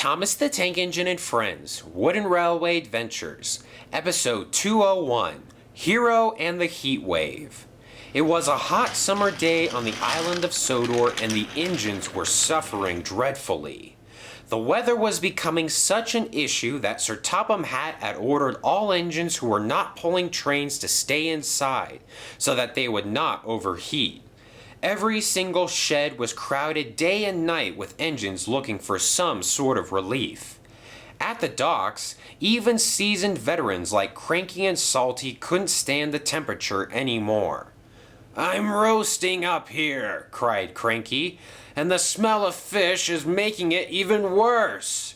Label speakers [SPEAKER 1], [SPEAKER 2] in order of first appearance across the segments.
[SPEAKER 1] Thomas the Tank Engine and Friends, Wooden Railway Adventures, Episode 201, Hiro and the Heat Wave. It was a hot summer day on the Island of Sodor and the engines were suffering dreadfully. The weather was becoming such an issue that Sir Topham Hatt had ordered all engines who were not pulling trains to stay inside so that they would not overheat. Every single shed was crowded day and night with engines looking for some sort of relief. At the docks, even seasoned veterans like Cranky and Salty couldn't stand the temperature anymore. "I'm roasting up here," cried Cranky, "and the smell of fish is making it even worse."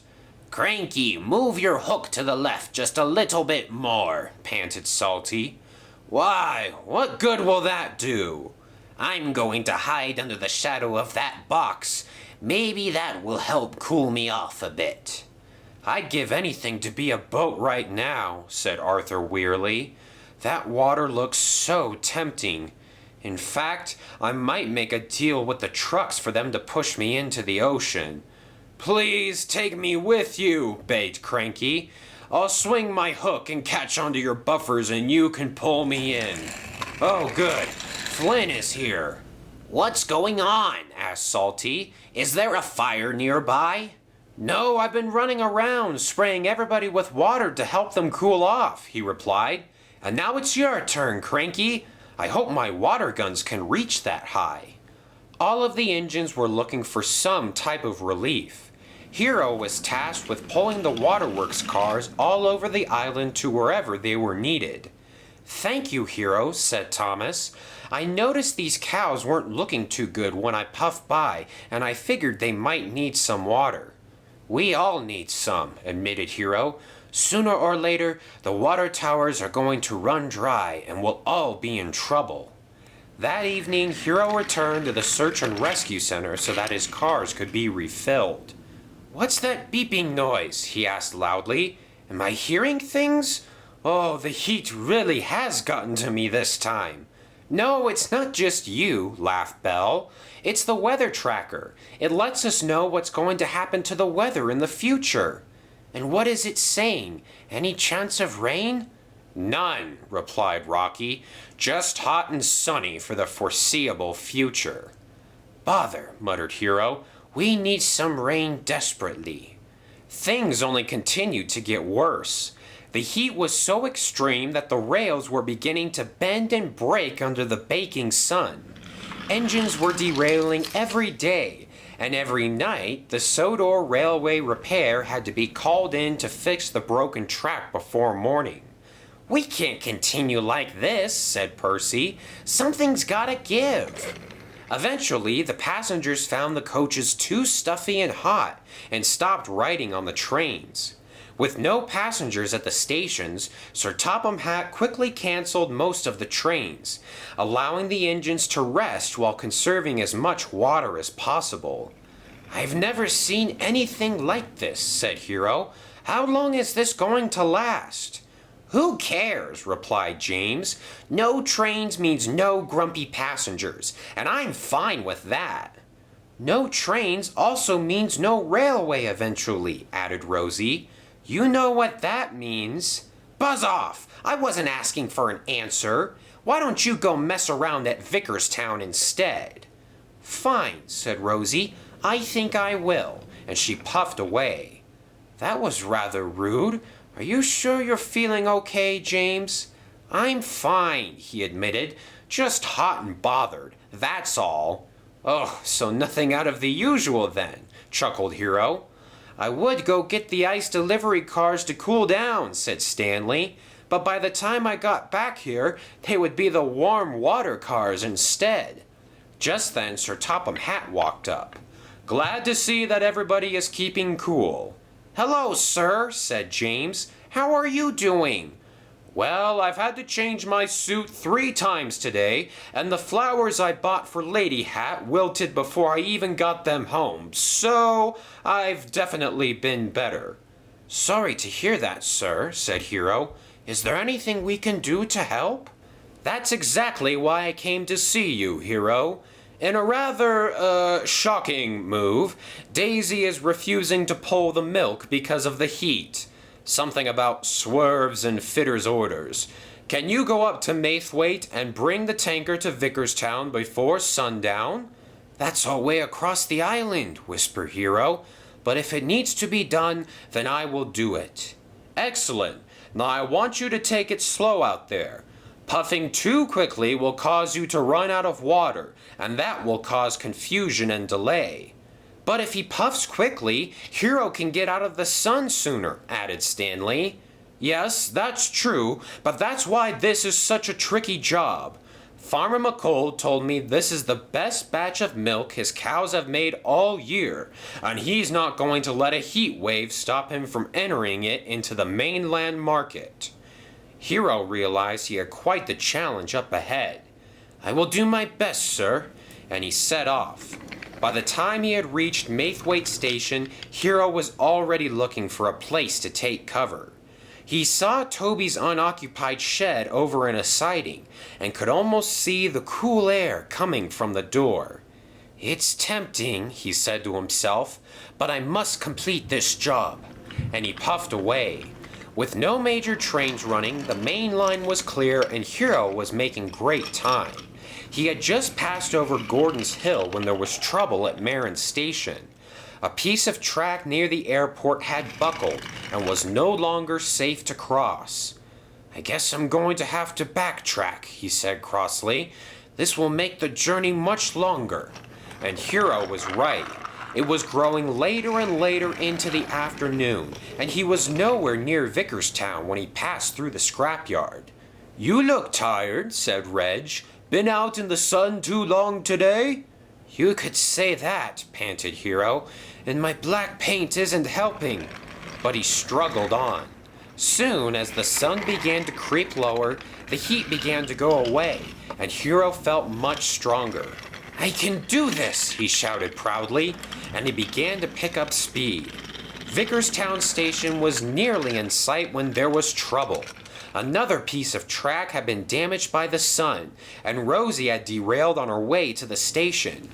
[SPEAKER 1] "Cranky, move your hook to the left just a little bit more," panted Salty. "Why, what good will that do?" "I'm going to hide under the shadow of that box. Maybe that will help cool me off a bit." "I'd give anything to be a boat right now," said Arthur wearily. "That water looks so tempting. In fact, I might make a deal with the trucks for them to push me into the ocean." "Please take me with you," begged Cranky. "I'll swing my hook and catch onto your buffers and you can pull me in." "Oh, good. Flynn is here." "What's going on?" asked Salty. "Is there a fire nearby?" "No, I've been running around spraying everybody with water to help them cool off," he replied. "And now it's your turn, Cranky. I hope my water guns can reach that high." All of the engines were looking for some type of relief. Hiro was tasked with pulling the waterworks cars all over the island to wherever they were needed. "Thank you, Hiro," said Thomas. "I noticed these cows weren't looking too good when I puffed by, and I figured they might need some water." "We all need some," admitted Hiro. "Sooner or later, the water towers are going to run dry, and we'll all be in trouble." That evening, Hiro returned to the search and rescue center so that his cars could be refilled. "What's that beeping noise?" he asked loudly. "Am I hearing things? Oh, the heat really has gotten to me this time." "No, it's not just you," laughed Belle. "It's the weather tracker. It lets us know what's going to happen to the weather in the future." "And what is it saying? Any chance of rain?" "None," replied Rocky. "Just hot and sunny for the foreseeable future." "Bother," muttered Hiro. "We need some rain desperately." Things only continued to get worse. The heat was so extreme that the rails were beginning to bend and break under the baking sun. Engines were derailing every day, and every night the Sodor Railway repair had to be called in to fix the broken track before morning. "We can't continue like this," said Percy. "Something's gotta give." Eventually, the passengers found the coaches too stuffy and hot and stopped riding on the trains. With no passengers at the stations, Sir Topham Hatt quickly canceled most of the trains, allowing the engines to rest while conserving as much water as possible. "I've never seen anything like this," said Hiro. "How long is this going to last?" "Who cares?" replied James. "No trains means no grumpy passengers, and I'm fine with that." "No trains also means no railway eventually," added Rosie. "You know what that means." "Buzz off! I wasn't asking for an answer. Why don't you go mess around at Vickerstown instead?" "Fine," said Rosie. "I think I will," and she puffed away. "That was rather rude. Are you sure you're feeling okay, James?" "I'm fine," he admitted. "Just hot and bothered, that's all." "Oh, so nothing out of the usual then," chuckled Hiro. "I would go get the ice delivery cars to cool down," said Stanley, "but by the time I got back here, they would be the warm water cars instead." Just then Sir Topham Hatt walked up. "Glad to see that everybody is keeping cool." "Hello, sir," said James. "How are you doing?" "Well, I've had to change my suit 3 times today, and the flowers I bought for Lady Hat wilted before I even got them home, so I've definitely been better." "Sorry to hear that, sir," said Hiro. "Is there anything we can do to help?" "That's exactly why I came to see you, Hiro. In a rather, shocking move, Daisy is refusing to pull the milk because of the heat. Something about swerves and fitter's orders. Can you go up to Maithwaite and bring the tanker to Vickerstown before sundown? That's all way across the island, whispered Hiro. But if it needs to be done, then I will do it. Excellent. Now I want you to take it slow out there. Puffing too quickly will cause you to run out of water, and that will cause confusion and delay. But if he puffs quickly, Hiro can get out of the sun sooner, added Stanley. Yes, that's true, but that's why this is such a tricky job. Farmer McColl told me this is the best batch of milk his cows have made all year, and he's not going to let a heat wave stop him from entering it into the mainland market. Hiro realized he had quite the challenge up ahead. I will do my best, sir, and he set off. By the time he had reached Maithwaite Station, Hiro was already looking for a place to take cover. He saw Toby's unoccupied shed over in a siding and could almost see the cool air coming from the door. It's tempting, he said to himself, but I must complete this job. And he puffed away. With no major trains running, the main line was clear and Hiro was making great time. He had just passed over Gordon's Hill when there was trouble at Marin Station. A piece of track near the airport had buckled and was no longer safe to cross. I guess I'm going to have to backtrack, he said crossly. This will make the journey much longer. And Hiro was right. It was growing later and later into the afternoon, and he was nowhere near Vickerstown when he passed through the scrapyard. You look tired, said Reg. Been out in the sun too long today? You could say that, panted Hiro, and my black paint isn't helping. But he struggled on. Soon, as the sun began to creep lower, the heat began to go away, and Hiro felt much stronger. I can do this, he shouted proudly, and he began to pick up speed. Vickerstown Station was nearly in sight when there was trouble. Another piece of track had been damaged by the sun, and Rosie had derailed on her way to the station.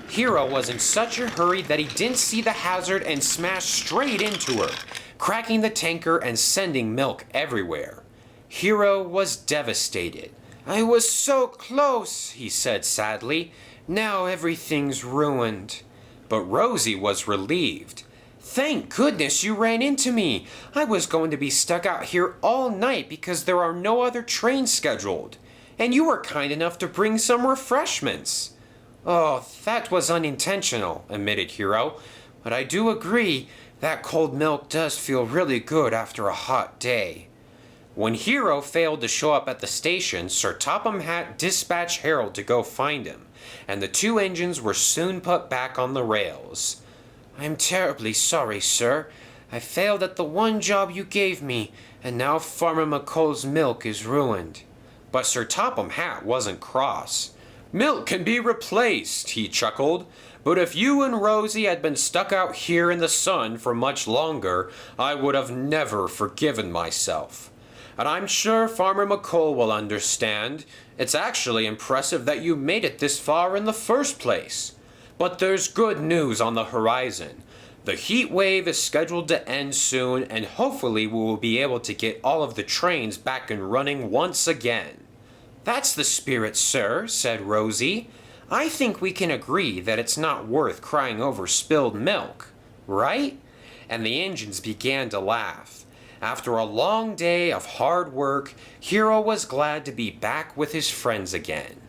[SPEAKER 1] Hiro was in such a hurry that he didn't see the hazard and smashed straight into her, cracking the tanker and sending milk everywhere. Hiro was devastated. I was so close, he said sadly. Now everything's ruined. But Rosie was relieved. Thank goodness you ran into me. I was going to be stuck out here all night because there are no other trains scheduled. And you were kind enough to bring some refreshments. Oh, that was unintentional, admitted Hiro. But I do agree, that cold milk does feel really good after a hot day. When Hiro failed to show up at the station, Sir Topham Hatt dispatched Harold to go find him, and the two engines were soon put back on the rails. I'm terribly sorry, sir. I failed at the one job you gave me, and now Farmer McColl's milk is ruined. But Sir Topham Hatt wasn't cross. Milk can be replaced, he chuckled. But if you and Rosie had been stuck out here in the sun for much longer, I would have never forgiven myself. And I'm sure Farmer McColl will understand. It's actually impressive that you made it this far in the first place. But there's good news on the horizon. The heat wave is scheduled to end soon, and hopefully we will be able to get all of the trains back and running once again. That's the spirit, sir, said Rosie. I think we can agree that it's not worth crying over spilled milk, right? And the engines began to laugh. After a long day of hard work, Hiro was glad to be back with his friends again.